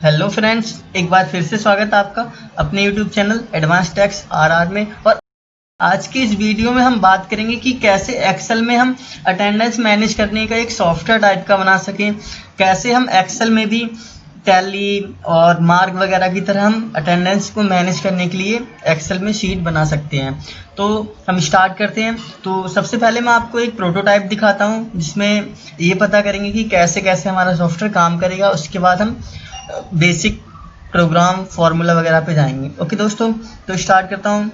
Hello friends, एक बार फिर से स्वागत है आपका अपने YouTube channel advance tax RR में। और आज की इस वीडियो में हम बात करेंगे कि कैसे एक्सेल में हम अटेंडेंस मैनेज करने का एक सॉफ्टवेयर टाइप का बना सकें, कैसे हम एक्सेल में भी टैली और मार्क वगैरह की तरह हम अटेंडेंस को मैनेज करने के लिए एक्सेल में शीट बना सकते हैं। तो हम स्टार्ट करते हैं। तो सबसे पहले मैं आपको एक प्रोटोटाइप दिखाता हूँ जिसमें ये पता करेंगे कि कैसे कैसे हमारा सॉफ्टवेयर काम करेगा। उसके बाद हम बेसिक प्रोग्राम फार्मूला वगैरह पे जाएंगे। ओके दोस्तों, तो स्टार्ट करता हूँ।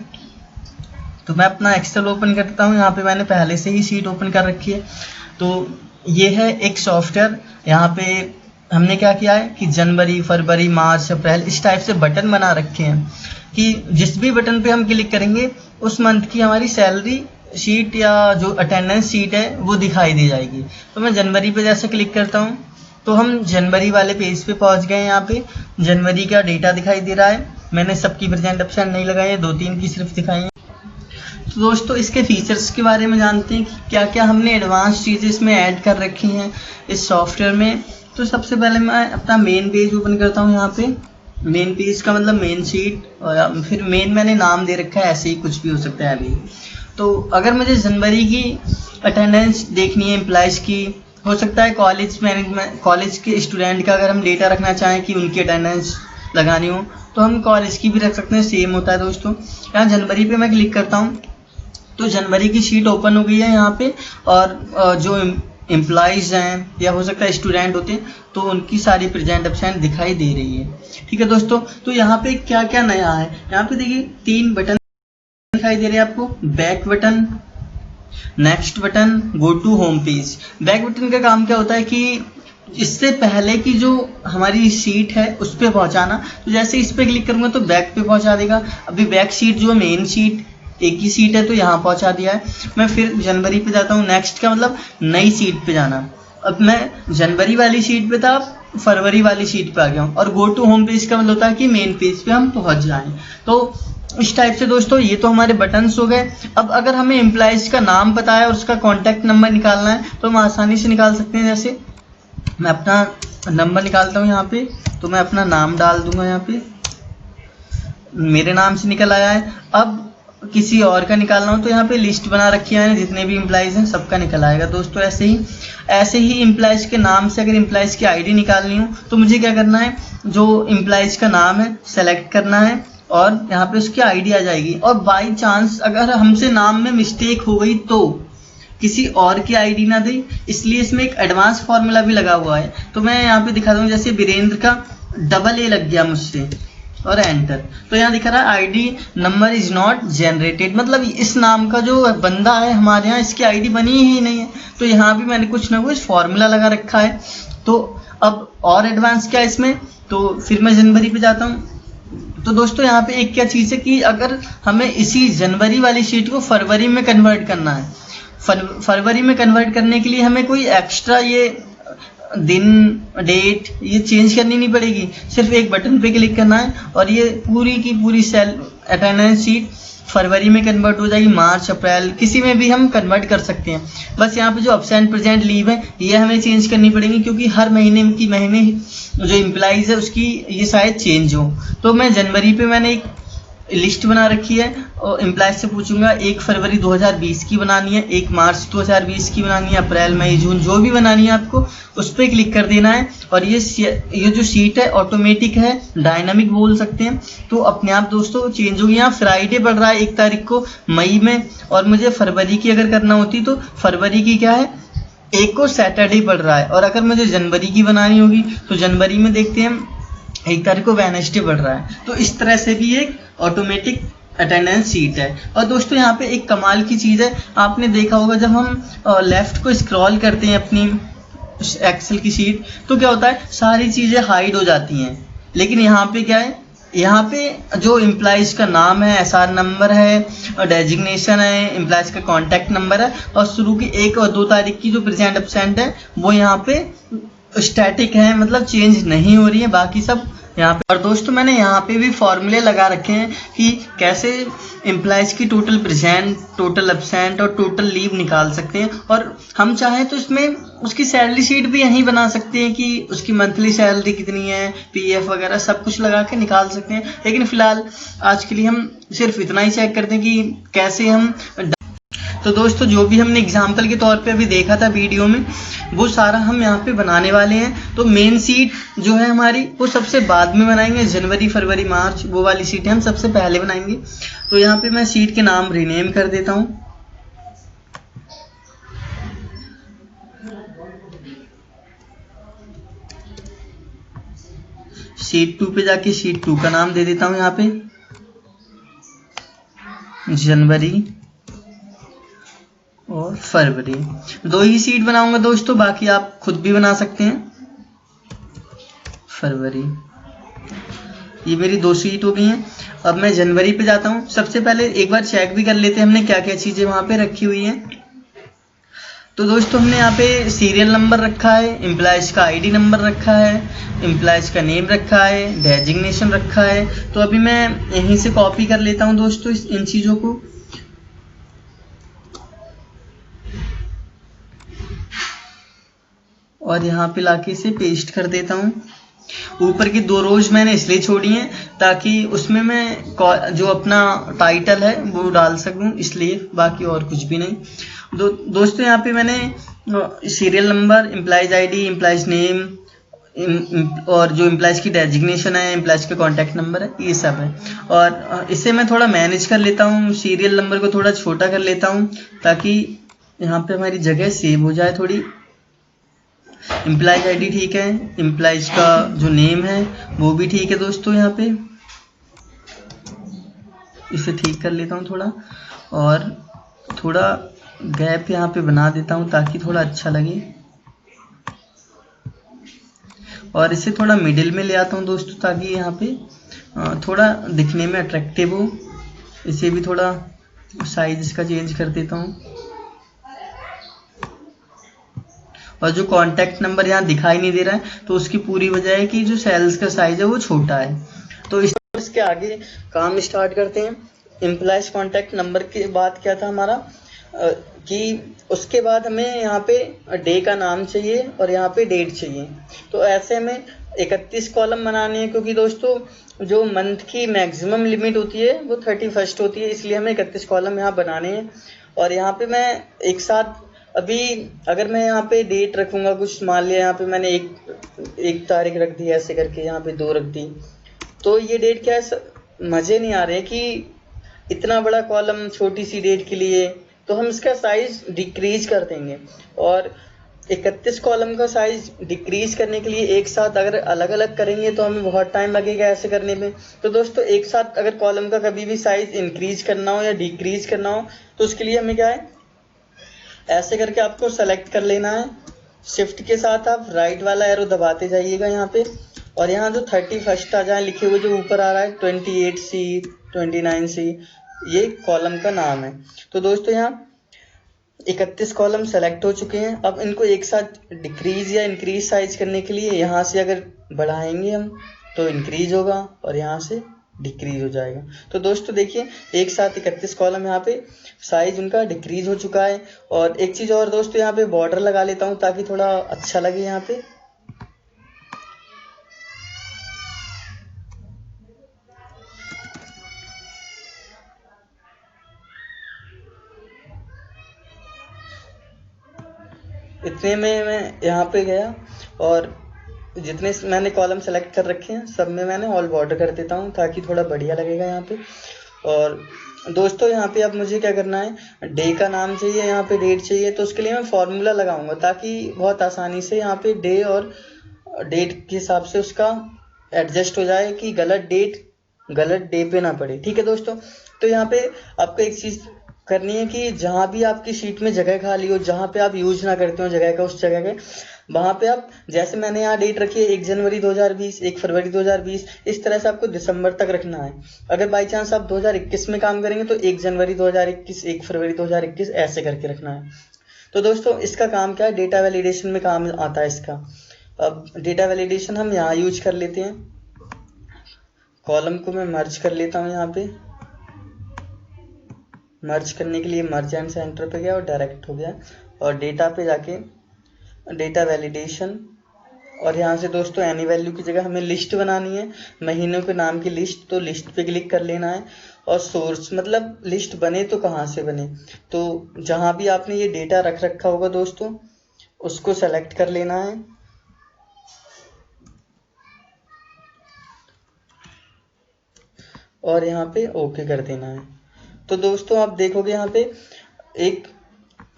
तो मैं अपना एक्सेल ओपन करता हूँ। यहाँ पे मैंने पहले से ही शीट ओपन कर रखी है। तो ये है एक सॉफ्टवेयर। यहाँ पे हमने क्या किया है कि जनवरी, फरवरी, मार्च, अप्रैल इस टाइप से बटन बना रखे हैं कि जिस भी बटन पे हम क्लिक करेंगे उस मंथ की हमारी सैलरी शीट या जो अटेंडेंस शीट है वो दिखाई दे जाएगी। तो मैं जनवरी पे जैसे क्लिक करता हूँ तो हम जनवरी वाले पेज पे पहुंच गए। यहाँ पे जनवरी का डेटा दिखाई दे रहा है। मैंने सबकी प्रेजेंट एब्सेंट नहीं लगाई है, 2-3 की सिर्फ दिखाई है। तो दोस्तों इसके फीचर्स के बारे में जानते हैं कि क्या क्या हमने एडवांस चीज़ें इसमें ऐड कर रखी हैं इस सॉफ्टवेयर में। तो सबसे पहले मैं अपना मेन पेज ओपन करता हूँ। यहाँ पे मेन पेज का मतलब मेन शीट, और फिर मेन मैंने नाम दे रखा है, ऐसे ही कुछ भी हो सकता है अभी। तो अगर मुझे जनवरी की अटेंडेंस देखनी है एम्प्लॉयज़ की, हो सकता है कॉलेज मैनेजमेंट, कॉलेज के स्टूडेंट का अगर हम डेटा रखना चाहें कि उनकी अटेंडेंस लगानी हो तो हम कॉलेज की भी रख सकते हैं, सेम होता है दोस्तों। यहाँ जनवरी पे मैं क्लिक करता हूँ तो जनवरी की शीट ओपन हो गई है यहाँ पे। और जो एम्प्लॉयज़ हैं या हो सकता है स्टूडेंट होते हैं तो उनकी सारी प्रेजेंट एब्सेंट दिखाई दे रही है। ठीक है दोस्तों, तो यहाँ पे क्या क्या नया है। यहाँ पे देखिए 3 बटन दिखाई दे रहे हैं आपको, back button, next button, go to home page. Back button का काम क्या होता है कि इससे पहले की जो हमारी शीट है उस पर पहुंचाना। तो जैसे इस पर क्लिक करूंगा तो बैक पे पहुंचा देगा। अभी बैक शीट जो मेन शीट एक ही सीट है तो यहाँ पहुंचा दिया है। मैं फिर जनवरी पे जाता हूँ, नेक्स्ट का मतलब नई सीट पे जाना। अब मैं जनवरी वाली शीट पे था, फरवरी वाली शीट पे आ गया हूँ। और गो टू होम पेज का मतलब होता है कि मेन पेज पे हम पहुंच जाएं। तो इस टाइप से दोस्तों ये तो हमारे बटन्स हो गए। अब अगर हमें एम्प्लॉयज़ का नाम पता है और उसका कॉन्टैक्ट नंबर निकालना है तो हम आसानी से निकाल सकते हैं। जैसे मैं अपना नंबर निकालता हूँ यहाँ पे, तो मैं अपना नाम डाल दूंगा। यहाँ पे मेरे नाम से निकल आया है। अब किसी और का निकालना हो तो यहाँ पे लिस्ट बना रखी है, जितने भी एम्प्लॉयज़ हैं सबका निकल आएगा दोस्तों। ऐसे ही एम्प्लॉयज़ के नाम से अगर एम्प्लॉयज़ की आईडी निकालनी हो तो मुझे क्या करना है, जो एम्प्लॉयज़ का नाम है सेलेक्ट करना है और यहाँ पे उसकी आईडी आ जाएगी। और बाई चांस अगर हमसे नाम में मिस्टेक हो गई तो किसी और की आईडी ना दे, इसलिए इसमें एक एडवांस फार्मूला भी लगा हुआ है। तो मैं यहाँ पे दिखा दूँ, जैसे वीरेंद्र का डबल ए लग गया मुझसे और एंटर, तो यहाँ दिखा रहा है ID number is not generated, मतलब इस नाम का जो बंदा है हमारे यहाँ इसकी आईडी बनी ही नहीं है। तो यहाँ भी मैंने कुछ ना कुछ फॉर्मूला लगा रखा है। तो अब और एडवांस क्या है इसमें, तो फिर मैं जनवरी पे जाता हूँ। तो दोस्तों यहाँ पे एक क्या चीज़ है कि अगर हमें इसी जनवरी वाली शीट को फरवरी में कन्वर्ट करना है, फरवरी में कन्वर्ट करने के लिए हमें कोई एक्स्ट्रा ये दिन डेट ये चेंज करनी नहीं पड़ेगी। सिर्फ एक बटन पे क्लिक करना है और ये पूरी की पूरी सेल अटेंडेंस शीट फरवरी में कन्वर्ट हो जाएगी। मार्च, अप्रैल किसी में भी हम कन्वर्ट कर सकते हैं। बस यहाँ पे जो अब्सेंट प्रेजेंट लीव है ये हमें चेंज करनी पड़ेगी, क्योंकि हर महीने की महीने जो एम्प्लॉइज़ है उसकी ये शायद चेंज हो। तो मैं जनवरी पे मैंने एक लिस्ट बना रखी है और एम्प्लॉयज़ से पूछूंगा 1 फरवरी 2020 की बनानी है, 1 मार्च 2020 की बनानी है, अप्रैल, मई, जून जो भी बनानी है आपको उस पर क्लिक कर देना है। और ये जो शीट है ऑटोमेटिक है, डायनामिक बोल सकते हैं, तो अपने आप दोस्तों चेंज होगी। यहाँ फ्राइडे पड़ रहा है 1 तारीख को मई में, और मुझे फरवरी की अगर करना होती तो फरवरी की क्या है 1 को सैटरडे पड़ रहा है। और अगर मुझे जनवरी की बनानी होगी तो जनवरी में देखते हैं 1 तारीख को वेडनेसडे पड़ रहा है। तो इस तरह से भी एक ऑटोमेटिक अटेंडेंस शीट है। और दोस्तों यहाँ पे एक कमाल की चीज़ है, आपने देखा होगा जब हम लेफ्ट को स्क्रॉल करते हैं अपनी एक्सेल की शीट तो क्या होता है सारी चीज़ें हाइड हो जाती हैं। लेकिन यहाँ पे क्या है, यहाँ पे जो एम्प्लॉयज़ का नाम है, एसआर नंबर है, डेजिग्नेशन है, एम्प्लॉयज़ का कॉन्टैक्ट नंबर है, और शुरू की 1 और 2 तारीख की जो प्रेजेंट एब्सेंट है वो यहाँ पे स्टैटिक है, मतलब चेंज नहीं हो रही है। बाकी सब यहाँ पे। और दोस्तों मैंने यहाँ पे भी फॉर्मूले लगा रखे हैं कि कैसे एम्प्लॉयज की टोटल प्रेजेंट, टोटल एब्सेंट और टोटल लीव निकाल सकते हैं। और हम चाहें तो इसमें उसकी सैलरी शीट भी यहीं बना सकते हैं कि उसकी मंथली सैलरी कितनी है, पीएफ वगैरह सब कुछ लगा के निकाल सकते हैं। लेकिन फिलहाल आज के लिए हम सिर्फ इतना ही चेक करते हैं कि कैसे हम। तो दोस्तों जो भी हमने एग्जाम्पल के तौर पे अभी देखा था वीडियो में, वो सारा हम यहाँ पे बनाने वाले हैं। तो मेन सीट जो है हमारी वो सबसे बाद में बनाएंगे, जनवरी फरवरी मार्च वो वाली सीटें हम सबसे पहले बनाएंगे। तो यहाँ पे मैं सीट के नाम रीनेम कर देता हूँ। शीट 2 पे जाके शीट 2 का नाम दे देता हूँ, यहाँ पे जनवरी और फरवरी। 2 ही सीट बनाऊंगा दोस्तों, बाकी आप खुद भी बना सकते हैं। फरवरी, ये मेरी 2 सीट हो गई हैं। अब मैं जनवरी पे जाता हूँ। सबसे पहले एक बार चेक भी कर लेते हैं हमने क्या क्या चीजें वहां पे रखी हुई हैं। तो दोस्तों हमने यहाँ पे सीरियल नंबर रखा है, एम्प्लॉयज का आईडी नंबर रखा है, एम्प्लॉयज का नेम रखा है, डेजिग्नेशन रखा है। तो अभी मैं यहीं से कॉपी कर लेता हूँ दोस्तों इन चीजों को। और यहाँ पे लाके इसे पेस्ट कर देता हूँ। ऊपर की 2 रोज मैंने इसलिए छोड़ी हैं ताकि उसमें मैं जो अपना टाइटल है वो डाल सकूं, इसलिए, बाकी और कुछ भी नहीं। दोस्तों यहाँ पे मैंने serial number, employees ID, employees name और जो एम्प्लॉयज की डेजिग्नेशन है, एम्प्लॉयज का कॉन्टैक्ट नंबर है, ये सब है। और इसे मैं थोड़ा मैनेज कर लेता हूँ, सीरियल नंबर को थोड़ा छोटा कर लेता हूँ ताकि यहाँ पे हमारी जगह सेव हो जाए थोड़ी। एम्प्लॉयज आईडी ठीक है, एम्प्लॉयज का जो नेम है वो भी ठीक है दोस्तों। यहाँ पे इसे ठीक कर लेता हूँ थोड़ा, और थोड़ा गैप यहाँ पे बना देता हूँ ताकि थोड़ा अच्छा लगे। और इसे थोड़ा मिडिल में ले आता हूँ दोस्तों ताकि यहाँ पे थोड़ा दिखने में अट्रैक्टिव हो। इसे भी थोड़ा साइज इसका चेंज कर देता हूँ। और जो कॉन्टैक्ट नंबर यहाँ दिखाई नहीं दे रहा है तो उसकी पूरी वजह है कि जो सेल्स का साइज है वो छोटा है। तो इसके आगे काम स्टार्ट करते हैं। एम्प्लॉयज कॉन्टैक्ट नंबर के बाद क्या था हमारा कि उसके बाद हमें यहाँ पे डे का नाम चाहिए और यहाँ पे डेट चाहिए। तो ऐसे हमें 31 कॉलम बनाने हैं, क्योंकि दोस्तों जो मंथ की मैक्सिमम लिमिट होती है वो 31 होती है, इसलिए हमें 31 कॉलम यहाँ बनाने हैं। और यहाँ पे मैं एक साथ अभी अगर मैं यहाँ पे डेट रखूँगा, कुछ मान लिया यहाँ पे मैंने एक तारीख रख दी, ऐसे करके यहाँ पे 2 रख दी, तो ये डेट क्या है, मज़े नहीं आ रहे कि इतना बड़ा कॉलम छोटी सी डेट के लिए। तो हम इसका साइज डिक्रीज कर देंगे। और 31 कॉलम का साइज डिक्रीज करने के लिए एक साथ अगर अलग अलग करेंगे तो हमें बहुत टाइम लगेगा ऐसे करने में। तो दोस्तों एक साथ अगर कॉलम का कभी भी साइज इंक्रीज करना हो या डिक्रीज करना हो तो उसके लिए हमें क्या है, ऐसे करके आपको सेलेक्ट कर लेना है। शिफ्ट के साथ आप राइट वाला एरो दबाते जाइएगा यहाँ पे, और यहाँ जो 31 आ जाए लिखे हुए, जो ऊपर आ रहा है 28C 29C, ये कॉलम का नाम है। तो दोस्तों यहाँ 31 कॉलम सेलेक्ट हो चुके हैं। अब इनको एक साथ डिक्रीज या इंक्रीज साइज करने के लिए यहाँ से अगर बढ़ाएंगे हम तो इंक्रीज होगा और यहाँ से डिक्रीज हो जाएगा। तो दोस्तों देखिए एक साथ 31 कॉलम यहाँ पे साइज उनका डिक्रीज हो चुका है। और एक चीज़ और दोस्तों, यहाँ पे बॉर्डर लगा लेता हूँ ताकि थोड़ा अच्छा लगे यहाँ पे। इतने में मैं यहाँ पे गया और जितने मैंने कॉलम सेलेक्ट कर रखे हैं सब में मैंने ऑल बॉर्डर कर देता हूँ ताकि थोड़ा बढ़िया लगेगा यहाँ पे। और दोस्तों यहाँ पे अब मुझे क्या करना है, डे का नाम चाहिए, यहाँ पे डेट चाहिए। तो उसके लिए मैं फॉर्मूला लगाऊंगा ताकि बहुत आसानी से यहाँ पे डे और डेट के हिसाब से उसका एडजस्ट हो जाए कि गलत डेट गलत डे पे ना पड़े। ठीक है दोस्तों, तो यहाँ पे आपको एक चीज़ करनी है कि जहाँ भी आपकी शीट में जगह खाली हो, जहाँ पे आप यूज ना करते हो जगह का, उस जगह के वहाँ पे आप, जैसे मैंने यहाँ डेट रखी है 1 जनवरी 2020, 1 फरवरी 2020, इस तरह से आपको दिसंबर तक रखना है। अगर बाई चांस आप 2021 में काम करेंगे तो 1 जनवरी 2021, 1 फरवरी 2021 ऐसे करके रखना है। तो दोस्तों इसका काम क्या है, डेटा वैलिडेशन में काम आता है इसका। अब डेटा वैलिडेशन हम यहाँ यूज कर लेते हैं। कॉलम को मैं मर्ज कर लेता हूँ। यहाँ पे मर्ज करने के लिए मर्ज एंड सेंटर पे गया और डायरेक्ट हो गया, और डेटा पे जाके डेटा वैलिडेशन, और यहाँ से दोस्तों एनी वैल्यू की जगह हमें लिस्ट बनानी है, महीनों के नाम की लिस्ट, तो लिस्ट पे क्लिक कर लेना है। और सोर्स मतलब लिस्ट बने तो कहाँ से बने, तो जहाँ भी आपने ये डेटा रख रखा होगा दोस्तों उसको सेलेक्ट कर लेना है और यहाँ पे ओके कर देना है। तो दोस्तों आप देखोगे यहाँ पे एक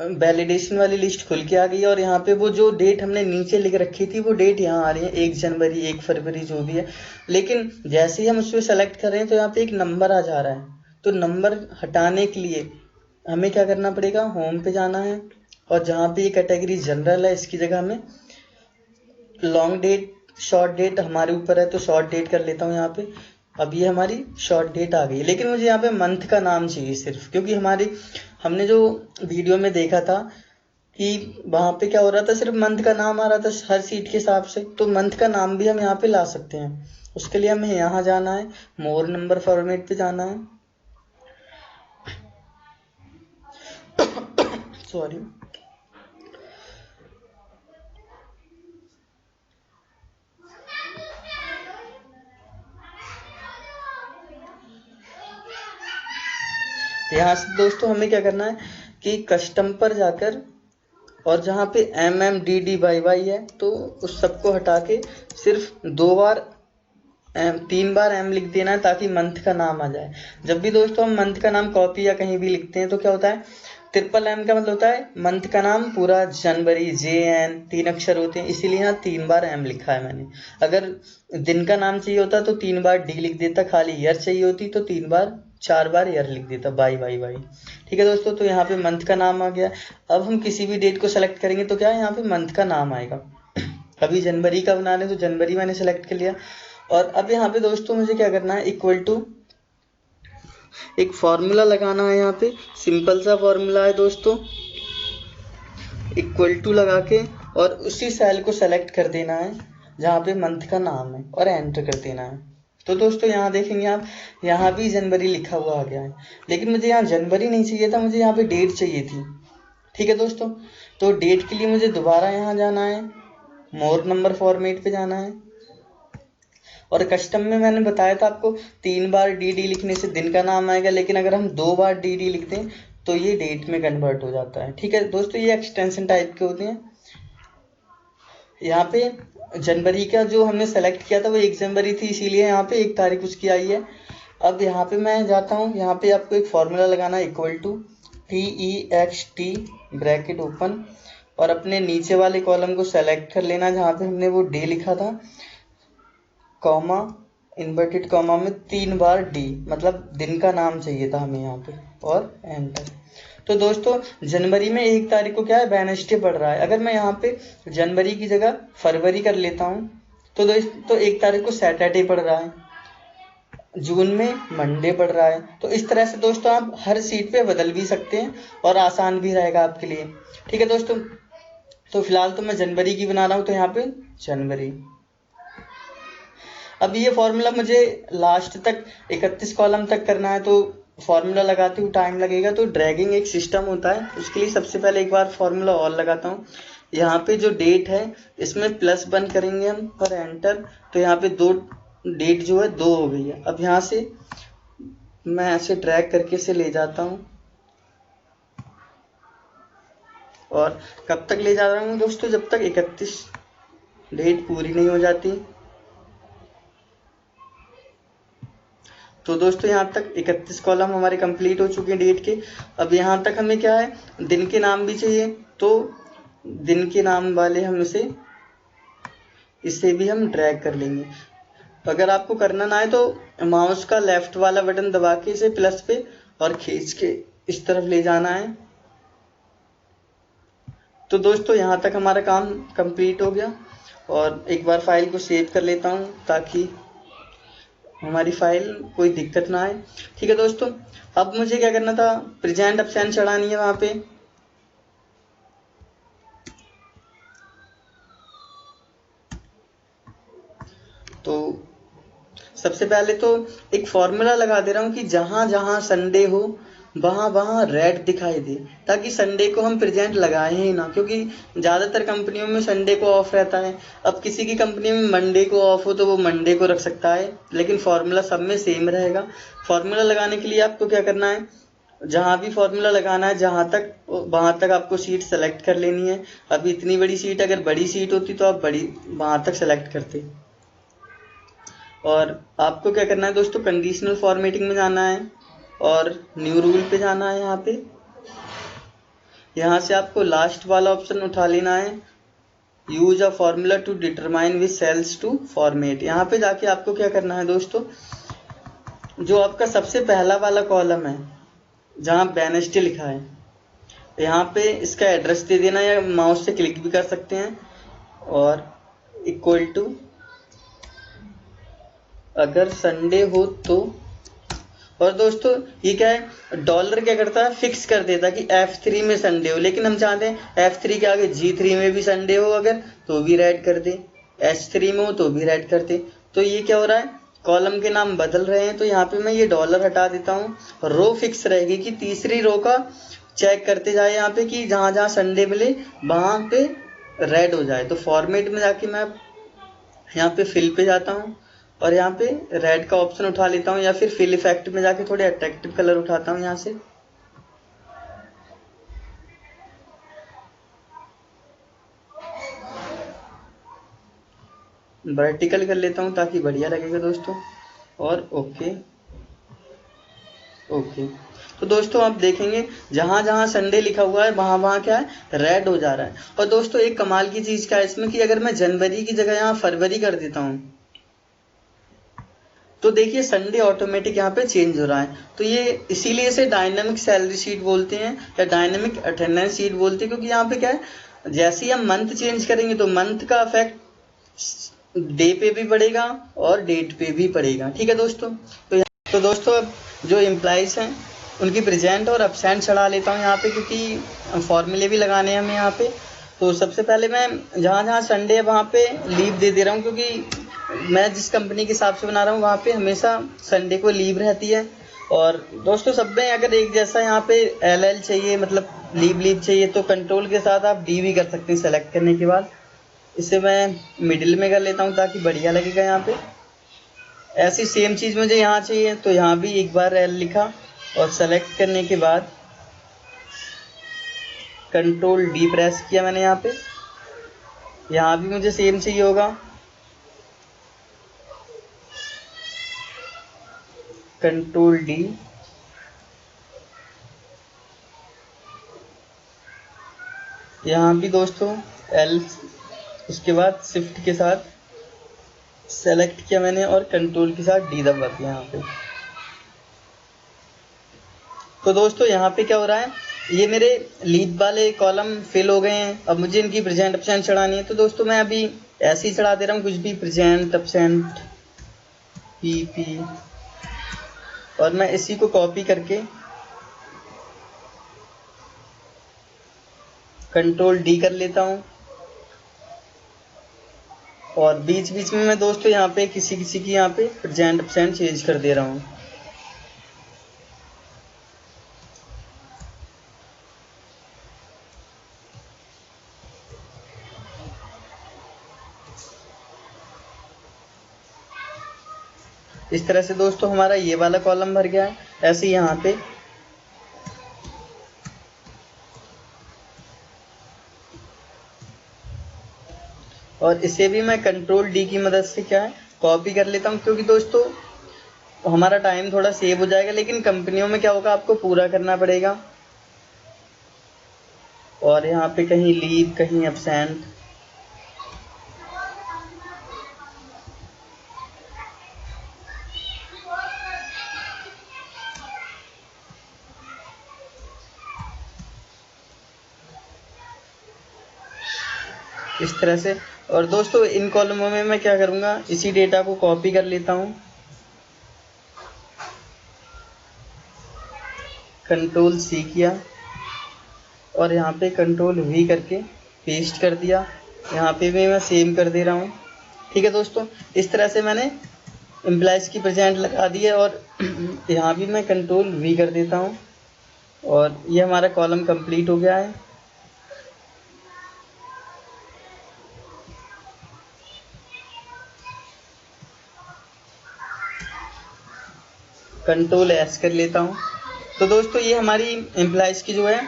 वैलिडेशन वाली लिस्ट खुल के आ गई है, और यहाँ पे वो जो डेट हमने नीचे लिख रखी थी वो डेट यहाँ आ रही है 1 जनवरी 1 फरवरी जो भी है। लेकिन जैसे ही हम उसको सेलेक्ट कर रहे हैं तो यहाँ पे एक नंबर आ जा रहा है, तो नंबर हटाने के लिए हमें क्या करना पड़ेगा, होम पे जाना है, और जहाँ पे ये कैटेगरी जनरल है इसकी जगह हमें लॉन्ग डेट शॉर्ट डेट हमारे ऊपर है तो शॉर्ट डेट कर लेता हूँ यहाँ पे। अब ये हमारी शॉर्ट डेट आ गई, लेकिन मुझे यहाँ पे मंथ का नाम चाहिए सिर्फ, क्योंकि हमने जो वीडियो में देखा था कि वहाँ पे क्या हो रहा था, सिर्फ मंथ का नाम आ रहा था हर सीट के हिसाब से। तो मंथ का नाम भी हम यहाँ पे ला सकते हैं। उसके लिए हमें यहाँ जाना है, मोर नंबर फॉर्मेट पे जाना है सॉरी। यहाँ से दोस्तों हमें क्या करना है कि कस्टम पर जाकर, और जहाँ पे MMDDYY है तो उस सबको हटा के सिर्फ 3 बार M लिख देना है ताकि मंथ का नाम आ जाए। जब भी दोस्तों हम मंथ का नाम कॉपी या कहीं भी लिखते हैं तो क्या होता है, MM का मतलब होता है मंथ का नाम पूरा जनवरी, JN 3 अक्षर होते हैं, इसीलिए यहाँ 3 बार M लिखा है मैंने। अगर दिन का नाम चाहिए होता तो 3 बार D लिख देता, खाली ईयर चाहिए होती तो 4 बार ईयर लिख देता, बाई। ठीक है दोस्तों, तो यहाँ पे मंथ का नाम आ गया। अब हम किसी भी डेट को सेलेक्ट करेंगे तो क्या है, यहाँ पे मंथ का नाम आएगा। अभी जनवरी का बना रहे तो जनवरी मैंने सेलेक्ट कर लिया। और अब यहाँ पे दोस्तों मुझे क्या करना है, इक्वल टू एक फॉर्मूला लगाना है। यहाँ पे सिंपल सा फॉर्मूला है दोस्तों, इक्वल टू लगा के और उसी सेल को सेलेक्ट कर देना है जहाँ पे मंथ का नाम है और एंटर कर देना है। तो दोस्तों यहाँ देखेंगे आप, यहाँ भी जनवरी लिखा हुआ आ गया है, लेकिन मुझे यहाँ जनवरी नहीं चाहिए था, मुझे यहाँ पे डेट चाहिए थी। ठीक है दोस्तों, तो डेट के लिए मुझे दोबारा यहाँ जाना है, मोर नंबर फॉर्मेट पे जाना है, और कस्टम में मैंने बताया था आपको 3 बार DD लिखने से दिन का नाम आएगा, लेकिन अगर हम 2 बार DD लिख दें तो ये डेट में कन्वर्ट हो जाता है। ठीक है दोस्तों, ये एक्सटेंशन टाइप के होते हैं। यहाँ पे जनवरी का जो हमने सेलेक्ट किया था वो 1 जनवरी थी, इसीलिए यहाँ पे 1 तारीख उसकी आई है। अब यहाँ पे मैं जाता हूँ, यहाँ पे आपको एक फॉर्मूला लगाना है, equal to TEXT bracket open, और अपने नीचे वाले कॉलम को सेलेक्ट कर लेना जहाँ पे हमने वो डे लिखा था, कॉमा इन्वर्टेड कॉमा में 3 बार D, मतलब दिन का नाम चाहिए था हमें यहाँ पे, और एंटर। तो दोस्तों जनवरी में 1 तारीख को क्या है, वेडनेसडे पड़ रहा है। अगर मैं यहाँ पे जनवरी की जगह फरवरी कर लेता हूँ तो दोस्तों 1 तारीख को सैटरडे पड़ रहा है, जून में मंडे पड़ रहा है। तो इस तरह से दोस्तों आप हर सीट पे बदल भी सकते हैं और आसान भी रहेगा आपके लिए। ठीक है दोस्तों, तो फिलहाल तो मैं जनवरी की बना रहा हूँ, तो यहाँ पे जनवरी। अब ये फॉर्मूला मुझे लास्ट तक 31 कॉलम तक करना है, तो फॉर्मूला लगाते हुए टाइम लगेगा। तो ड्रैगिंग एक सिस्टम होता है, उसके लिए सबसे पहले एक बार फॉर्मूला और लगाता हूँ। यहाँ पे जो डेट है इसमें +1 करेंगे हम और एंटर, तो यहाँ पे 2 डेट जो है 2 हो गई है। अब यहाँ से मैं ऐसे ड्रैग करके से ले जाता हूँ, और कब तक ले जा रहा हूँ दोस्तों, जब तक 31 डेट पूरी नहीं हो जाती। तो दोस्तों यहाँ तक 31 कॉलम हमारे कंप्लीट हो चुके हैं डेट के। अब यहाँ तक हमें क्या है, दिन के नाम भी चाहिए, तो दिन के नाम वाले हम इसे भी हम ड्रैग कर लेंगे। अगर आपको करना ना है तो माउस का लेफ्ट वाला बटन दबा के इसे प्लस पे और खींच के इस तरफ ले जाना है। तो दोस्तों यहाँ तक हमारा काम कंप्लीट हो गया, और एक बार फाइल को सेव कर लेता हूँ ताकि हमारी फाइल कोई दिक्कत ना आए। ठीक है दोस्तों, अब मुझे क्या करना था, प्रेजेंट एब्सेंट चढ़ानी है वहां पे। तो सबसे पहले तो एक फॉर्मूला लगा दे रहा हूँ कि जहाँ जहाँ संडे हो वहाँ वहाँ रेड दिखाई दे, ताकि संडे को हम प्रेजेंट लगाएं ही ना, क्योंकि ज़्यादातर कंपनियों में संडे को ऑफ रहता है। अब किसी की कंपनी में मंडे को ऑफ हो तो वो मंडे को रख सकता है, लेकिन फॉर्मूला सब में सेम रहेगा। फॉर्मूला लगाने के लिए आपको क्या करना है, जहाँ भी फॉर्मूला लगाना है वहाँ तक आपको सीट सेलेक्ट कर लेनी है। अभी इतनी बड़ी सीट, अगर बड़ी सीट होती तो आप बड़ी वहाँ तक सेलेक्ट करते। और आपको क्या करना है दोस्तों, कंडीशनल फॉर्मेटिंग में जाना है और न्यू रूल पे जाना है। यहाँ से आपको लास्ट वाला ऑप्शन उठा लेना है, use a formula to determine which cells to format. यहाँ पे जाके आपको क्या करना है दोस्तों, जो आपका सबसे पहला वाला कॉलम है जहाँ वेडनेसडे लिखा है, यहाँ पे इसका एड्रेस दे देना, या माउस से क्लिक भी कर सकते हैं, और इक्वल टू अगर संडे हो तो। और दोस्तों ये क्या है, डॉलर क्या करता है, फिक्स कर देता कि F3 में संडे हो, लेकिन हम चाहते हैं F3 के आगे G3 में भी संडे हो अगर, तो भी रेड कर दे, H3 में हो तो भी रेड कर दे। तो ये क्या हो रहा है, कॉलम के नाम बदल रहे हैं। तो यहाँ पे मैं ये डॉलर हटा देता हूँ, रो फिक्स रहेगी कि तीसरी रो का चेक करते जाए यहाँ पे कि जहाँ जहाँ संडे मिले वहाँ पे रेड हो जाए। तो फॉर्मेट में जाके मैं यहाँ पे फिल पे जाता हूँ और यहाँ पे रेड का ऑप्शन उठा लेता हूँ, या फिर फिल इफेक्ट में जाके थोड़े अट्रैक्टिव कलर उठाता हूँ। यहाँ से वर्टिकल कर लेता हूँ ताकि बढ़िया लगेगा दोस्तों, और ओके। तो दोस्तों आप देखेंगे जहाँ जहाँ संडे लिखा हुआ है वहाँ वहाँ क्या है, रेड हो जा रहा है। और दोस्तों एक कमाल की चीज़ क्या है इसमें, कि अगर मैं जनवरी की जगह यहाँ फरवरी कर देता हूँ तो देखिए संडे ऑटोमेटिक यहाँ पे चेंज हो रहा है। तो ये इसीलिए इसे डायनामिक सैलरी शीट बोलते हैं या डायनामिक अटेंडेंस शीट बोलते हैं, क्योंकि यहाँ पे क्या है, जैसे ही हम मंथ चेंज करेंगे तो मंथ का इफेक्ट डे पे भी पड़ेगा और डेट पे भी पड़ेगा। ठीक है दोस्तों। तो दोस्तों अब जो एम्प्लॉइज हैं उनकी प्रेजेंट और एब्सेंट चढ़ा लेता हूँ यहाँ पे, क्योंकि फॉर्मूले भी लगाने हैं हमें यहाँ पे। तो सबसे पहले मैं जहाँ जहाँ संडे है वहाँ पे लीव दे रहा हूँ, क्योंकि मैं जिस कंपनी के हिसाब से बना रहा हूँ वहाँ पे हमेशा संडे को लीव रहती है। और दोस्तों सब में अगर एक जैसा यहाँ पे LL चाहिए, मतलब लीव चाहिए, तो कंट्रोल के साथ आप D भी कर सकते हैं सेलेक्ट करने के बाद। इसे मैं मिडिल में कर लेता हूँ ताकि बढ़िया लगेगा यहाँ पे। ऐसी सेम चीज़ मुझे यहाँ चाहिए, तो यहाँ भी एक बार L लिखा और सेलेक्ट करने के बाद कंट्रोल D प्रेस किया मैंने यहाँ पे। यहाँ भी मुझे सेम चाहिए होगा, कंट्रोल D। यहाँ भी दोस्तों L, उसके बाद शिफ्ट के साथ सेलेक्ट किया मैंने और कंट्रोल के साथ D दबा दिया यहाँ पे। तो दोस्तों यहाँ पे क्या हो रहा है, ये मेरे लीव वाले कॉलम फिल हो गए हैं। अब मुझे इनकी प्रेजेंट एब्सेंट चढ़ानी है। तो दोस्तों मैं अभी ऐसे ही चढ़ा दे रहा हूँ, कुछ भी प्रेजेंट एब्सेंट PP, और मैं इसी को कॉपी करके कंट्रोल D कर लेता हूँ। और बीच बीच में मैं दोस्तों यहाँ पे किसी की यहाँ पे प्रेजेंट एब्सेंट चेंज कर दे रहा हूँ। इस तरह से दोस्तों हमारा ये वाला कॉलम भर गया है। ऐसे यहाँ पे और इसे भी मैं कंट्रोल D की मदद से क्या है कॉपी कर लेता हूँ, क्योंकि दोस्तों हमारा टाइम थोड़ा सेव हो जाएगा, लेकिन कंपनियों में क्या होगा आपको पूरा करना पड़ेगा। और यहाँ पे कहीं लीव कहीं एब्सेंट, इस तरह से। और दोस्तों इन कॉलमों में मैं क्या करूँगा, इसी डेटा को कॉपी कर लेता हूँ, कंट्रोल C किया और यहाँ पे कंट्रोल V करके पेस्ट कर दिया। यहाँ पे भी मैं सेम कर दे रहा हूँ। ठीक है दोस्तों, इस तरह से मैंने एम्प्लॉयज़ की प्रेजेंट लगा दी है और यहाँ भी मैं कंट्रोल वी कर देता हूँ और ये हमारा कॉलम कंप्लीट हो गया है। कंट्रोल एस कर लेता हूँ। तो दोस्तों ये हमारी एम्प्लॉयज़ की जो है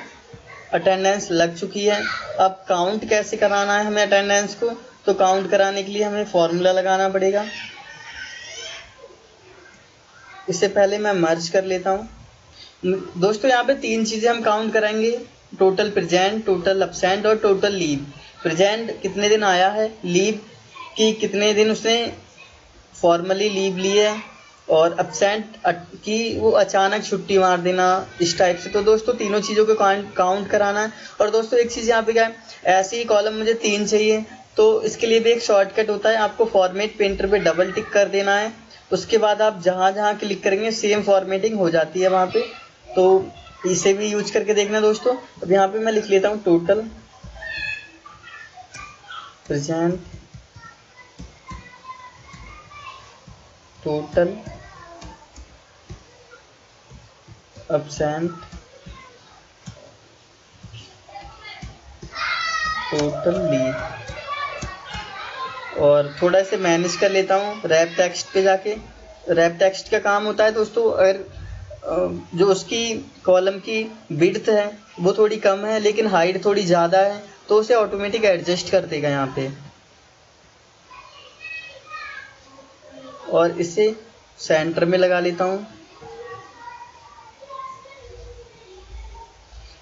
अटेंडेंस लग चुकी है। अब काउंट कैसे कराना है हमें अटेंडेंस को, तो काउंट कराने के लिए हमें फॉर्मूला लगाना पड़ेगा। इससे पहले मैं मर्ज कर लेता हूँ। दोस्तों यहाँ पे 3 चीज़ें हम काउंट कराएंगे, टोटल प्रेजेंट, टोटल अब्सेंट और टोटल लीव। प्रेजेंट कितने दिन आया है, लीव की कितने दिन उसने फॉर्मली लीव ली है, और अब्सेंट की वो अचानक छुट्टी मार देना, इस टाइप से। तो दोस्तों तीनों चीज़ों को काउंट कराना है। और दोस्तों एक चीज़ यहाँ पे क्या है, ऐसे ही कॉलम मुझे 3 चाहिए, तो इसके लिए भी एक शॉर्टकट होता है, आपको फॉर्मेट पेंटर पे डबल टिक कर देना है। उसके बाद आप जहाँ जहाँ क्लिक करेंगे सेम फॉर्मेटिंग हो जाती है वहाँ पे, तो इसे भी यूज करके देखना दोस्तों। अब यहाँ पे मैं लिख लेता हूँ total present, total absent, total leave. और थोड़ा इसे मैनेज कर लेता हूँ रैप टेक्स्ट पे जाके। रैप टेक्स्ट का काम होता है दोस्तों, अगर जो उसकी कॉलम की विड्थ है वो थोड़ी कम है लेकिन हाइट थोड़ी ज़्यादा है, तो उसे ऑटोमेटिक एडजस्ट कर देगा यहाँ पे। और इसे सेंटर में लगा लेता हूँ।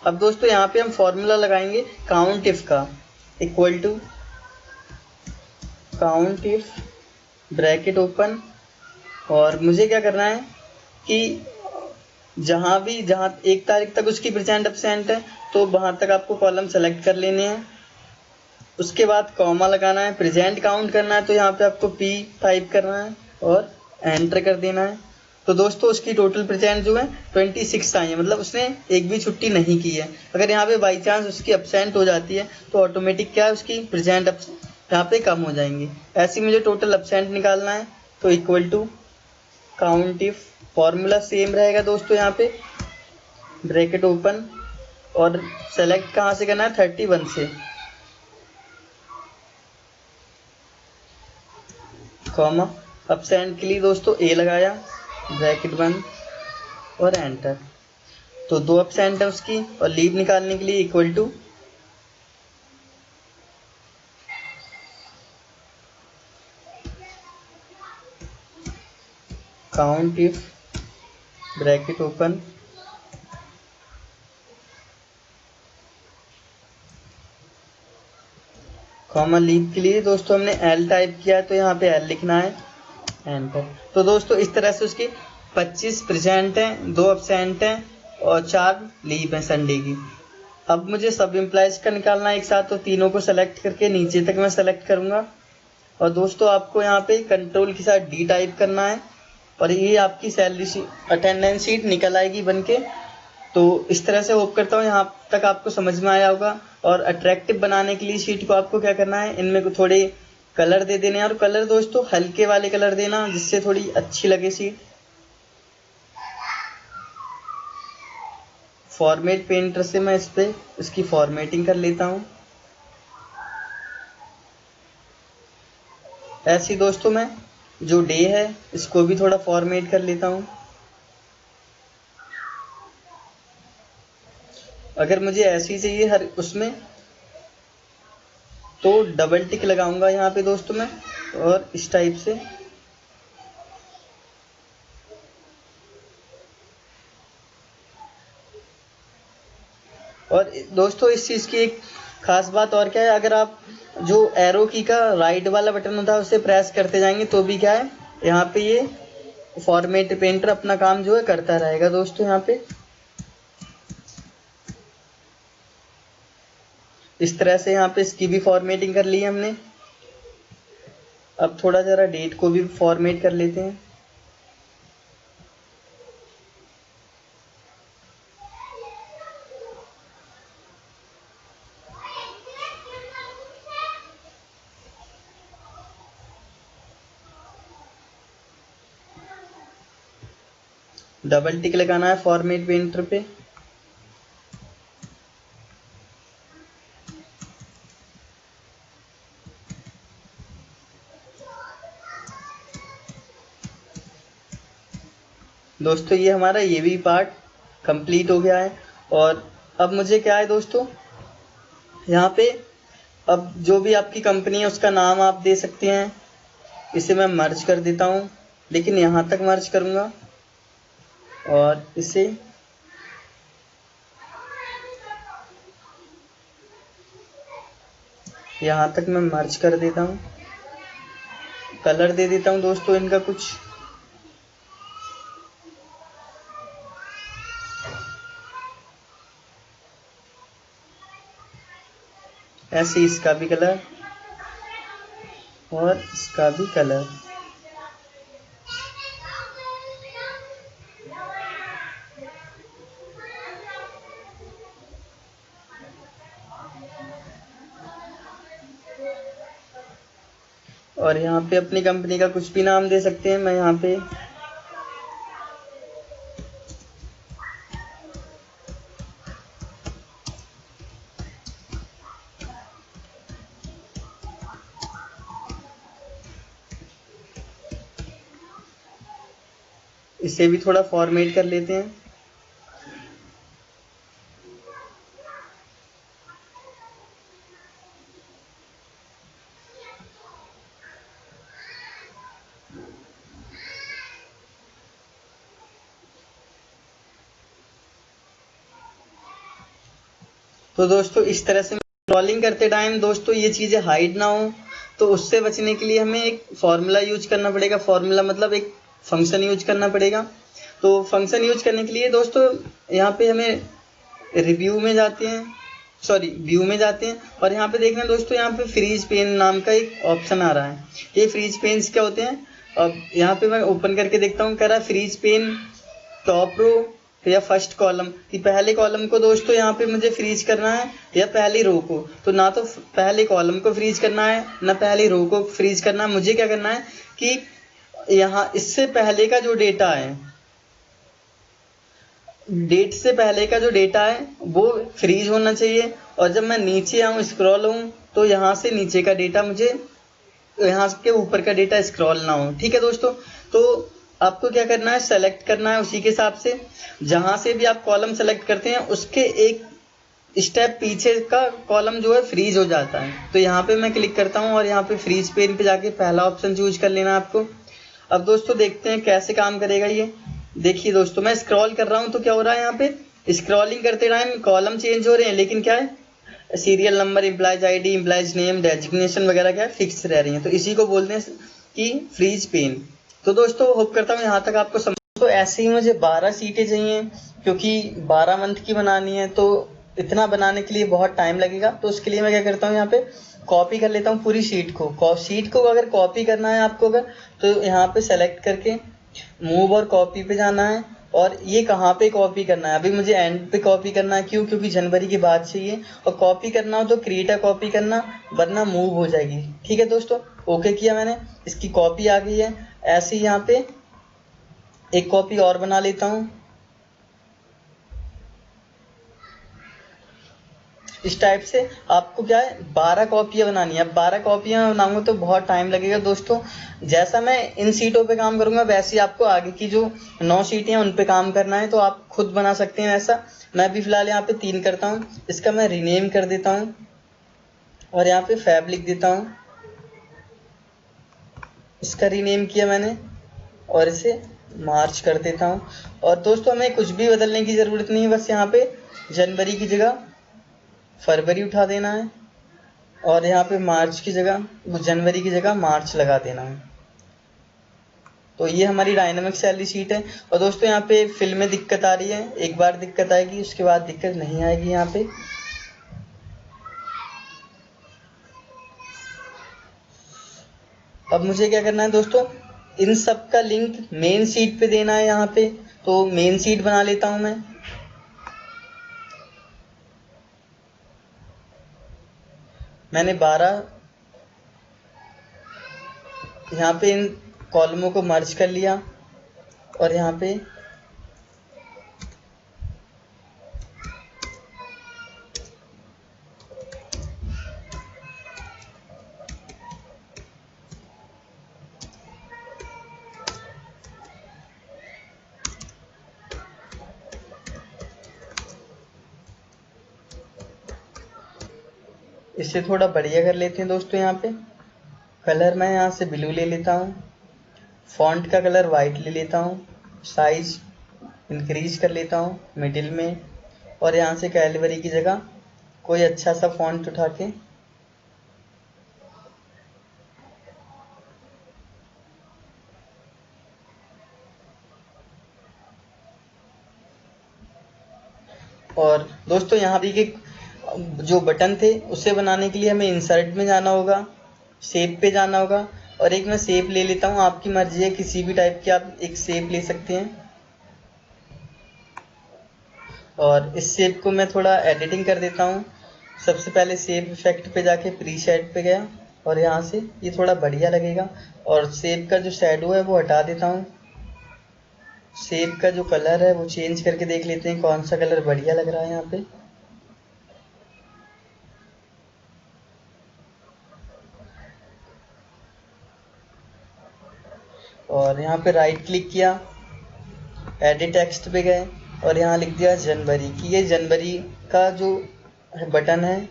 अब दोस्तों यहाँ पे हम फॉर्मूला लगाएंगे काउंट इफ का, equal to count if bracket open, और मुझे क्या करना है कि जहाँ 1 तारीख तक उसकी प्रेजेंट एब्सेंट है तो वहाँ तक आपको कॉलम सेलेक्ट कर लेने हैं। उसके बाद कॉमा लगाना है, प्रेजेंट काउंट करना है तो यहाँ पे आपको P टाइप करना है और एंटर कर देना है। तो दोस्तों उसकी टोटल प्रेजेंट जो है 26 आई है, मतलब उसने एक भी छुट्टी नहीं की है। अगर यहाँ पे बाई चांस उसकी एब्सेंट हो जाती है तो ऑटोमेटिक क्या है, उसकी प्रेजेंट यहाँ पे कम हो जाएंगी। ऐसे ही मुझे टोटल एब्सेंट निकालना है, तो equal to count if, formula same रहेगा दोस्तों यहाँ पे, ब्रैकेट ओपन, और सेलेक्ट कहाँ से करना है, 31 से, कॉमा एब्सेंट के लिए दोस्तों A लगाया, ब्रैकेट बंद और एंटर। तो 2 एब्सेंट है उसकी, और लीव निकालने के लिए equal to count if bracket open comma leave के लिए दोस्तों हमने L टाइप किया है तो यहाँ पे L लिखना है, एंटर। तो दोस्तों इस तरह से उसकी 25 प्रेजेंट हैं, 2 एब्सेंट हैं और 4 लीव हैं संडे की। अब मुझे सब एम्प्लॉयज़ का निकालना है एक साथ, तो तीनों को सेलेक्ट करके नीचे तक मैं सेलेक्ट करूँगा। और दोस्तों आपको यहाँ पे कंट्रोल के साथ D टाइप करना है और ये आपकी सैलरी शीट, अटेंडेंस शीट निकल आएगी बनके। तो इस तरह से होप करता हूँ यहाँ तक आपको समझ में आया होगा। और अट्रैक्टिव बनाने के लिए शीट को आपको क्या करना है, इनमें को थोड़े कलर दे देने हैं, और कलर दोस्तों हल्के वाले कलर देना जिससे थोड़ी अच्छी लगे शीट। फॉर्मेट पेंटर से मैं इस पे इसकी फॉर्मेटिंग कर लेता हूँ। ऐसे ही दोस्तों मैं जो डे है इसको भी थोड़ा फॉर्मेट कर लेता हूँ। अगर मुझे ऐसी चाहिए हर उसमें तो डबल टिक लगाऊंगा यहाँ पे दोस्तों मैं, और इस टाइप से। और दोस्तों इस चीज़ की एक खास बात और क्या है, अगर आप जो एरो की का राइट वाला बटन होता है उसे प्रेस करते जाएंगे तो भी क्या है, यहाँ पे ये फॉर्मेट पेंटर अपना काम जो है करता रहेगा दोस्तों। यहाँ पे इस तरह से यहाँ पे इसकी भी फॉर्मेटिंग कर ली है हमने। अब थोड़ा जरा डेट को भी फॉर्मेट कर लेते हैं। डबल टिक लगाना है फॉर्मेट पेंटर पे। दोस्तों ये हमारा ये भी पार्ट कंप्लीट हो गया है। और अब मुझे क्या है दोस्तों, यहाँ पे अब जो भी आपकी कंपनी है उसका नाम आप दे सकते हैं। इसे मैं मर्ज कर देता हूँ, लेकिन यहाँ तक मर्ज करूँगा और इसे यहाँ तक मैं मर्ज कर देता हूँ। कलर दे देता हूँ दोस्तों इनका कुछ, ऐसे इसका भी कलर और इसका भी कलर। और यहाँ पे अपनी कंपनी का कुछ भी नाम दे सकते हैं। मैं यहाँ पे इसे भी थोड़ा फॉर्मेट कर लेते हैं। तो दोस्तों इस तरह से स्क्रॉलिंग करते टाइम दोस्तों ये चीज़ें हाइड ना हो, तो उससे बचने के लिए हमें एक फॉर्मूला यूज करना पड़ेगा। फॉर्मूला मतलब एक फंक्शन यूज करना पड़ेगा। तो फंक्शन यूज करने के लिए दोस्तों यहाँ पे हमें रिव्यू में जाते हैं, सॉरी व्यू में जाते हैं, और यहाँ पे देखना दोस्तों, यहाँ पे फ्रीज पेन नाम का एक ऑप्शन आ रहा है। ये फ्रीज पेन्स क्या होते हैं, अब यहाँ पे मैं ओपन करके देखता हूँ। कह रहा है फ्रीज पेन टॉप रो या फर्स्ट कॉलम, कि पहले कॉलम को दोस्तों यहाँ पे मुझे फ्रीज करना है या पहली रो को। तो ना तो पहले कॉलम को फ्रीज करना है ना पहली रो को फ्रीज करना है। मुझे क्या करना है कि यहाँ इससे पहले का जो डेटा है, डेट से पहले का जो डेटा है वो फ्रीज होना चाहिए। और जब मैं नीचे आऊँ, स्क्रॉल हूँ, तो यहाँ से नीचे का डेटा मुझे, यहाँ के ऊपर का डेटा स्क्रॉल ना हो। ठीक है दोस्तों, तो आपको क्या करना है, सेलेक्ट करना है उसी के हिसाब से। जहां से भी आप कॉलम सेलेक्ट करते हैं उसके एक स्टेप पीछे का कॉलम जो है फ्रीज हो जाता है। तो यहाँ पे मैं क्लिक करता हूँ और यहाँ पे फ्रीज पेन पे जाके पहला ऑप्शन चूज कर लेना आपको। अब दोस्तों देखते हैं कैसे काम करेगा ये। देखिए दोस्तों, मैं स्क्रॉल कर रहा हूँ तो क्या हो रहा है, यहाँ पे स्क्रॉलिंग करते टाइम कॉलम चेंज हो रहे हैं, लेकिन क्या है, serial number, employees ID, employees name, designation वगैरह क्या है, फिक्स रह रही हैं। तो इसी को बोलते हैं कि फ्रीज पेन। तो दोस्तों होप करता हूँ यहाँ तक आपको समझ। तो ऐसे ही मुझे 12 सीटें चाहिए, क्योंकि 12 मंथ की बनानी है, तो इतना बनाने के लिए बहुत टाइम लगेगा। तो उसके लिए मैं क्या करता हूँ, यहाँ पे कॉपी कर लेता हूँ पूरी शीट को। शीट को अगर कॉपी करना है आपको, अगर तो यहाँ पे सेलेक्ट करके मूव और कॉपी पे जाना है। और ये कहाँ पे कॉपी करना है, अभी मुझे एंड पे कॉपी करना है। क्यों? क्योंकि जनवरी की बात चाहिए, और कॉपी करना हो तो क्रिएट अ कॉपी करना, वरना मूव हो जाएगी। ठीक है दोस्तों, ओके किया मैंने, इसकी कॉपी आ गई है। ऐसे ही यहाँ पे एक कॉपी और बना लेता हूँ। इस टाइप से आपको क्या है, 12 कॉपियाँ बनानी है। अब 12 कॉपियाँ बनाऊंगा तो बहुत टाइम लगेगा दोस्तों। जैसा मैं इन सीटों पे काम करूंगा वैसे ही आपको आगे की जो 9 सीटें हैं उन पे काम करना है, तो आप खुद बना सकते हैं ऐसा। मैं भी फिलहाल यहाँ पे 3 करता हूँ। इसका मैं रीनेम कर देता हूँ और यहाँ पे फैब लिख देता हूँ। इसका रीनेम किया मैंने और इसे मार्च कर देता हूँ। और दोस्तों हमें कुछ भी बदलने की ज़रूरत नहीं है, बस यहाँ पे जनवरी की जगह फरवरी उठा देना है, और यहाँ पे मार्च की जगह, जनवरी की जगह मार्च लगा देना है। तो ये हमारी डायनामिक सैलरी शीट है। और दोस्तों यहाँ पे फिल में दिक्कत आ रही है, एक बार दिक्कत आएगी, उसके बाद दिक्कत नहीं आएगी। यहाँ पे अब मुझे क्या करना है दोस्तों, इन सब का लिंक मेन शीट पे देना है यहाँ पे। तो मेन शीट बना लेता हूँ मैं। मैंने 12 यहाँ पे इन कॉलमों को मर्ज कर लिया, और यहाँ पे इसे थोड़ा बढ़िया कर लेते हैं दोस्तों। यहाँ पे कलर मैं यहाँ से ब्लू ले लेता हूँ, फॉन्ट का कलर वाइट ले लेता हूँ, साइज इंक्रीज कर लेता हूँ मिडिल में, और यहाँ से कैलवरी की जगह कोई अच्छा सा फॉन्ट उठा के और दोस्तों यहाँ भी के जो बटन थे उसे बनाने के लिए हमें इंसर्ट में जाना होगा, शेप पे जाना होगा, और एक मैं शेप ले लेता हूँ। आपकी मर्जी है, किसी भी टाइप की आप एक शेप ले सकते हैं। और इस शेप को मैं थोड़ा एडिटिंग कर देता हूँ। सबसे पहले शेप इफेक्ट पे जाके प्रीसेट पे गया और यहाँ से ये थोड़ा बढ़िया लगेगा। और शेप का जो शैडो है वो हटा देता हूँ। शेप का जो कलर है वो चेंज करके देख लेते हैं कौन सा कलर बढ़िया लग रहा है यहाँ पे। और यहाँ पे राइट क्लिक किया, एडिट टेक्स्ट पे गए और यहाँ लिख दिया जनवरी की। ये जनवरी का जो बटन है,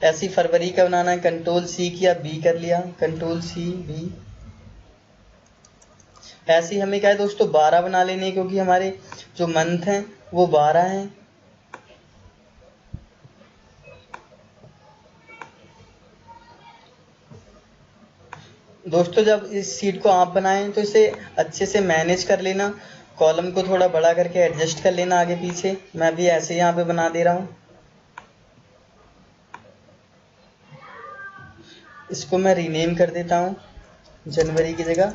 ऐसी फरवरी का बनाना है। कंट्रोल सी किया, बी कर लिया, कंट्रोल सी बी। ऐसे ही हमें क्या है दोस्तों 12 बना लेने, क्योंकि हमारे जो मंथ हैं वो 12 हैं। दोस्तों जब इस शीट को आप बनाएं तो इसे अच्छे से मैनेज कर लेना, कॉलम को थोड़ा बड़ा करके एडजस्ट कर लेना आगे पीछे। मैं भी ऐसे यहाँ पे बना दे रहा हूँ। इसको मैं रीनेम कर देता हूँ, जनवरी की जगह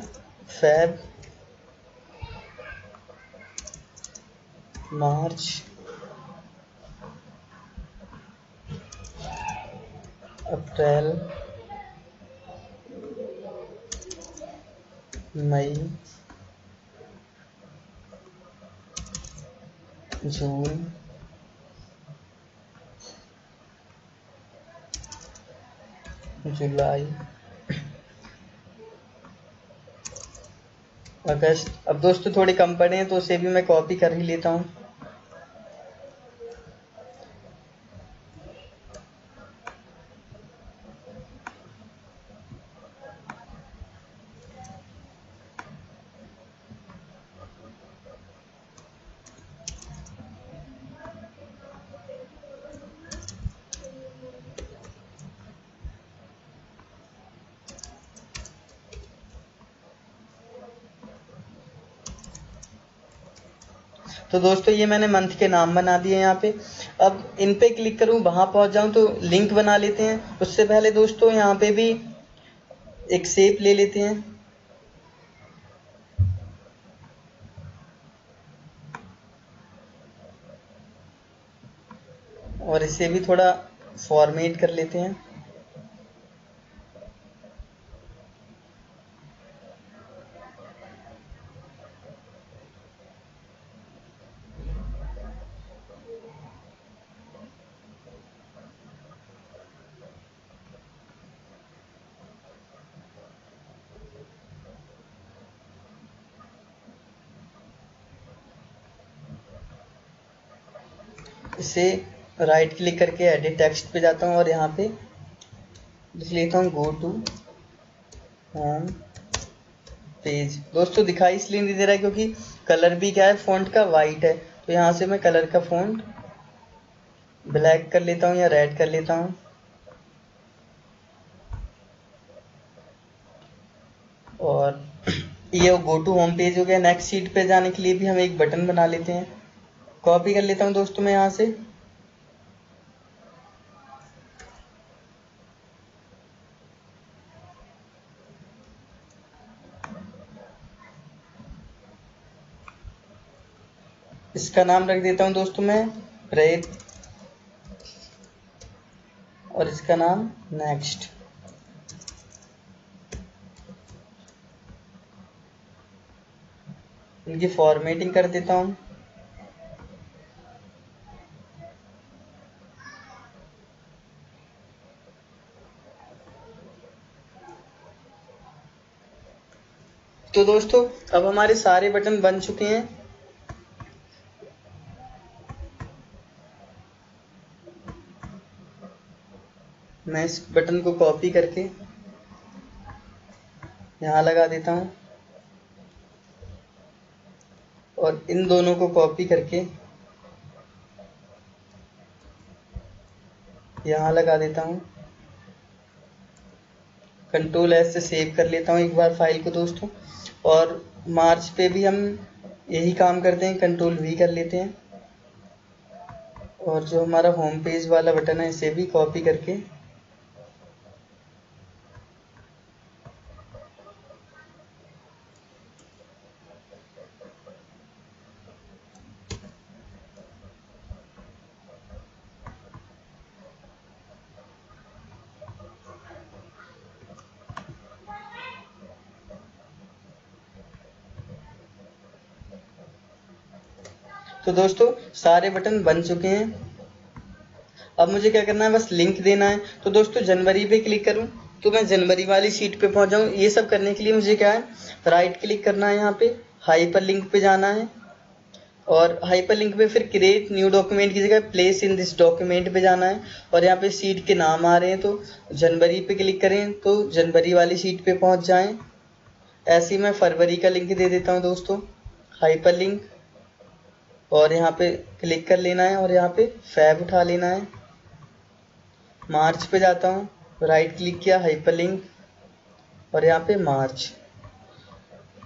फेब, मार्च, अप्रैल, मई, जून, जुलाई, अगस्त। अब दोस्तों थोड़े कम पड़े हैं तो उसे भी मैं कॉपी कर ही लेता हूँ। तो दोस्तों ये मैंने मंथ के नाम बना दिए यहाँ पे। अब इन पे क्लिक करूँ, वहां पहुंच जाऊं तो लिंक बना लेते हैं। उससे पहले दोस्तों यहाँ पे भी एक शेप ले लेते हैं। और इसे भी थोड़ा फॉर्मेट कर लेते हैं। इसे राइट क्लिक करके एडिट टेक्स्ट पे जाता हूँ और यहाँ पे लिख लेता हूँ गो टू होम पेज। दोस्तों दिखाई इसलिए नहीं दे रहा है क्योंकि कलर भी क्या है फॉन्ट का वाइट है। तो यहाँ से मैं कलर का फॉन्ट ब्लैक कर लेता हूँ या रेड कर लेता हूँ। और ये गो टू होम पेज हो गया। नेक्स्ट शीट पे जाने के लिए भी हम एक बटन बना लेते हैं। कॉपी कर लेता हूँ दोस्तों मैं यहाँ से। इसका नाम रख देता हूँ दोस्तों मैं प्रेप, और इसका नाम नेक्स्ट। इनकी फॉर्मेटिंग कर देता हूँ। तो दोस्तों अब हमारे सारे बटन बन चुके हैं। मैं इस बटन को कॉपी करके यहाँ लगा देता हूँ और इन दोनों को कॉपी करके यहाँ लगा देता हूँ। कंट्रोल एस से सेव कर लेता हूँ एक बार फाइल को दोस्तों। और मार्च पे भी हम यही काम करते हैं, कंट्रोल वी कर लेते हैं और जो हमारा होम पेज वाला बटन है इसे भी कॉपी करके तो दोस्तों सारे बटन बन चुके हैं। अब मुझे क्या करना है, बस लिंक देना है। तो दोस्तों जनवरी पे क्लिक करूं तो मैं जनवरी वाली शीट पे पहुंच जाऊं। ये सब करने के लिए मुझे क्या है, राइट क्लिक करना है, यहाँ पे हाइपर लिंक पे जाना है और हाइपर लिंक पे फिर क्रिएट न्यू डॉक्यूमेंट की जगह प्लेस इन दिस डॉक्यूमेंट पे जाना है और यहाँ पे शीट के नाम आ रहे हैं तो जनवरी पे क्लिक करें तो जनवरी वाली शीट पे पहुंच जाएं। ऐसे ही मैं फरवरी का लिंक दे देता हूँ दोस्तों, हाइपर लिंक, और यहाँ पे क्लिक कर लेना है और यहाँ पे फैब उठा लेना है। मार्च पे जाता हूँ, राइट क्लिक किया, हाइपर लिंक और यहाँ पे मार्च।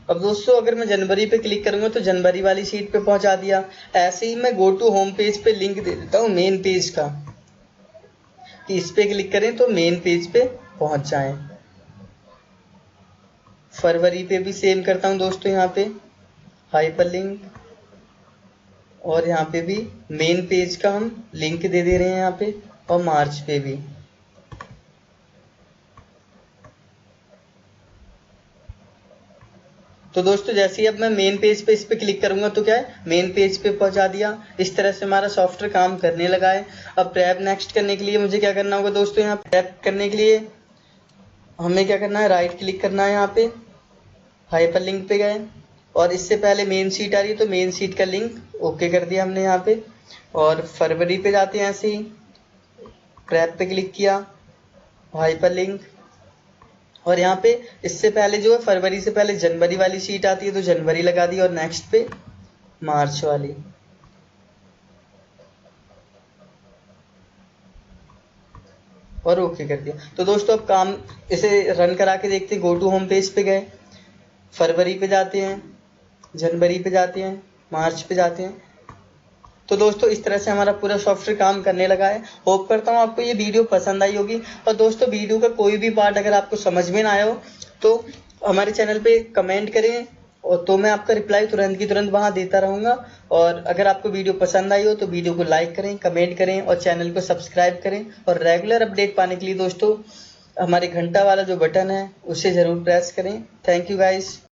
अब दोस्तों अगर मैं जनवरी पे क्लिक करूंगा तो जनवरी वाली शीट पे पहुंचा दिया। ऐसे ही मैं गो टू होम पेज पे लिंक दे देता हूँ मेन पेज का कि इस पे क्लिक करें तो मेन पेज पे पहुंच जाएं। फरवरी पे भी सेम करता हूँ दोस्तों, यहाँ पे हाइपर लिंक और यहाँ पे भी मेन पेज का हम लिंक दे दे रहे हैं यहाँ पे, और मार्च पे भी। तो दोस्तों जैसे ही अब मैं मेन पेज पे इस पे क्लिक करूंगा तो क्या है, मेन पेज पे पहुंचा दिया। इस तरह से हमारा सॉफ्टवेयर काम करने लगा है। अब प्रैप नेक्स्ट करने के लिए मुझे क्या करना होगा दोस्तों, यहाँ प्रैप करने के लिए हमें क्या करना है, राइट क्लिक करना है, यहाँ पे हाइपर लिंक पे गए और इससे पहले मेन शीट आ रही है तो मेन शीट का लिंक ओके कर दिया हमने यहाँ पे। और फरवरी पे जाते हैं, ऐसे ही प्रैप पे क्लिक किया, हाइपर लिंक, और यहाँ पे इससे पहले जो है फरवरी से पहले जनवरी वाली शीट आती है तो जनवरी लगा दी और नेक्स्ट पे मार्च वाली। और ओके कर दिया। तो दोस्तों अब काम इसे रन करा के देखते हैं। गो टू होम पेज पे गए, फरवरी पे जाते हैं, जनवरी पे जाते हैं, मार्च पे जाते हैं। तो दोस्तों इस तरह से हमारा पूरा सॉफ्टवेयर काम करने लगा है। होप करता हूँ आपको ये वीडियो पसंद आई होगी। और दोस्तों वीडियो का कोई भी पार्ट अगर आपको समझ में ना आया हो तो हमारे चैनल पे कमेंट करें और तो मैं आपका रिप्लाई तुरंत की तुरंत वहाँ देता रहूँगा। और अगर आपको वीडियो पसंद आई हो तो वीडियो को लाइक करें, कमेंट करें और चैनल को सब्सक्राइब करें। और रेगुलर अपडेट पाने के लिए दोस्तों हमारे घंटा वाला जो बटन है उसे ज़रूर प्रेस करें। Thank you guys.